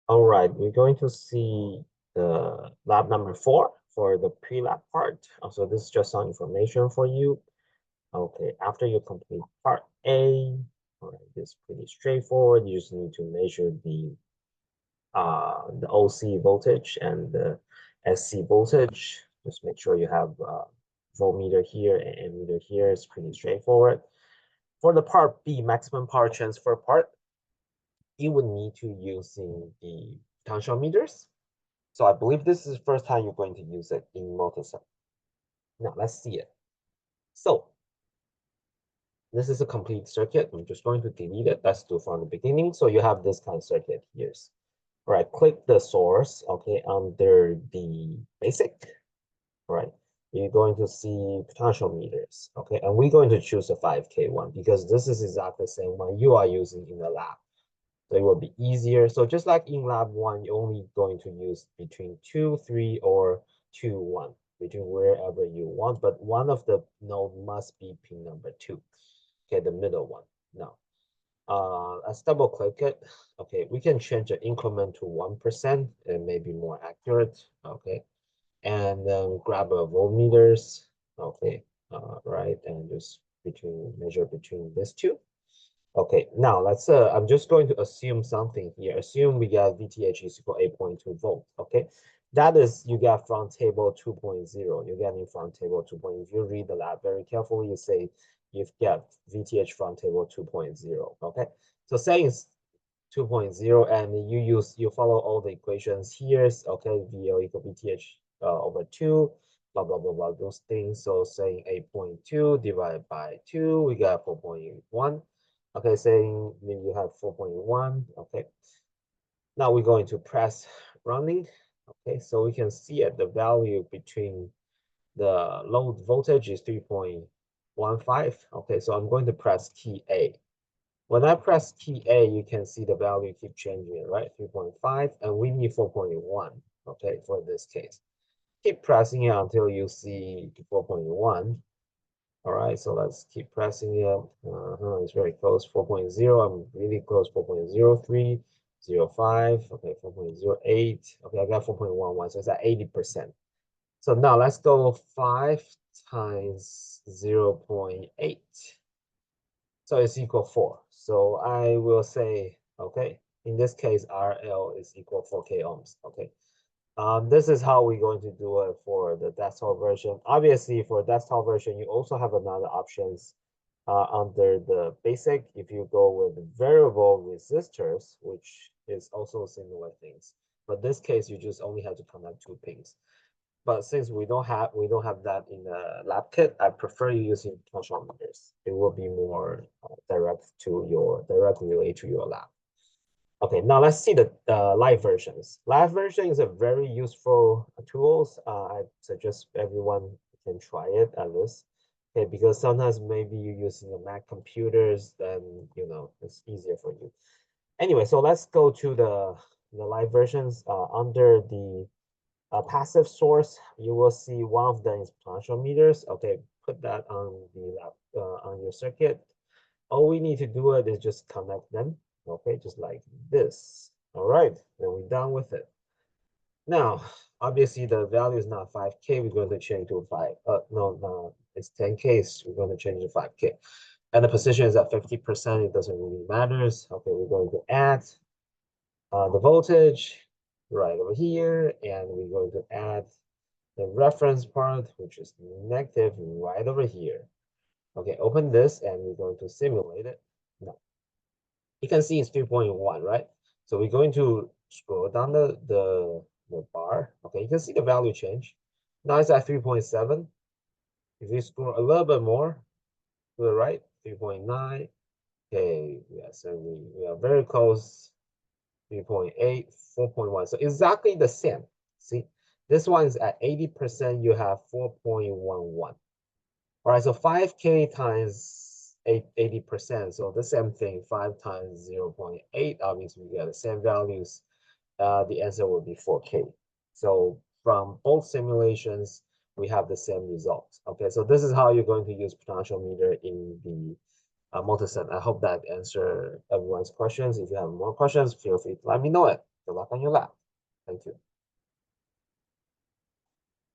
All right, we're going to see the lab number 4 for the pre-lab part. So this is just some information for you. Okay, after you complete part A, all right, this is pretty straightforward. You just need to measure the OC voltage and the SC voltage. Just make sure you have voltmeter here and ammeter here. It's pretty straightforward. For the part B, maximum power transfer part, you would need to using the potentiometers. So I believe this is the first time you're going to use it in multicell. Now let's see it. So this is a complete circuit. I'm just going to delete it. Let's do from the beginning. So you have this kind of circuit here. All right, click the source, okay, under the basic. All right, you're going to see potentiometers, okay, and we're going to choose a 5K one because this is exactly the same one you are using in the lab. So it will be easier. So just like in lab 1, you're only going to use between 2, 3, or 2, 1, between wherever you want, but one of the node must be pin number 2, okay, the middle one. Now, let's double click it. Okay, we can change the increment to 1% and maybe more accurate. Okay, and then grab a voltmeters. Okay, right, and just measure between these two. Okay, now let's I'm just going to assume something here. Assume we got VTH is equal 8.2 volt. Okay, that is you get from table 2.0. You're getting from table 2.0. If you read the lab very carefully, you say you've got VTH from table 2.0. Okay, so saying 2.0 and you follow all the equations here. Okay, VO equal VTH over 2, blah blah blah blah those things. So saying 8.2 divided by 2, we got 4.1. Okay, saying maybe you have 4.1. Okay, now we're going to press running. Okay, so we can see at the value between the load voltage is 3.15. Okay, so I'm going to press key A. When I press key A, you can see the value keep changing, right? 3.5, and we need 4.1, okay, for this case. Keep pressing it until you see 4.1. All right, so let's keep pressing it. It's very close, 4.0. I'm really close, 4.03, 05, okay, 4.08. Okay, I got 4.11, so it's at 80%. So now let's go 5 times 0.8. So it's equal 4. So I will say, okay, in this case, RL is equal 4K ohms, okay. This is how we're going to do it for the desktop version. Obviously, for desktop version, you also have another options under the basic. If you go with variable resistors, which is also similar things. But this case, you just only have to connect 2 pins. But since we don't have that in the lab kit, I prefer you using potentiometers. It will be more directly related to your lab. Okay, now let's see the live versions. Live version is a very useful tools. I suggest everyone can try it at least. Okay, because sometimes maybe you're using the Mac computers, then it's easier for you. Anyway, so let's go to the live versions. Under the passive source, you will see one of them is potentiometers. Okay, put that on on your circuit. All we need to do it is just connect them. Okay, just like this. All right, then we're done with it. Now, obviously the value is not 5K. We're going to change to 5. No, it's 10K. So we're going to change to 5K. And the position is at 50%. It doesn't really matter. Okay, we're going to add the voltage right over here, and we're going to add the reference part, which is negative, right over here. Okay, open this, and we're going to simulate it. Now, you can see it's 3.1, right? So we're going to scroll down the bar. Okay, you can see the value change. Now it's at 3.7. If we scroll a little bit more to the right, 3.9. Okay, yes, and we are very close. 3.8, 4.1. So exactly the same. See, this one is at 80%, you have 4.11. All right, so 5K times 80%. So the same thing, 5 times 0.8, obviously we get the same values. The answer will be 4K. So from both simulations, we have the same results. Okay, so this is how you're going to use potentiometer in the multi-set. I hope that answered everyone's questions. If you have more questions, feel free to let me know it. Good luck on your lab. Thank you.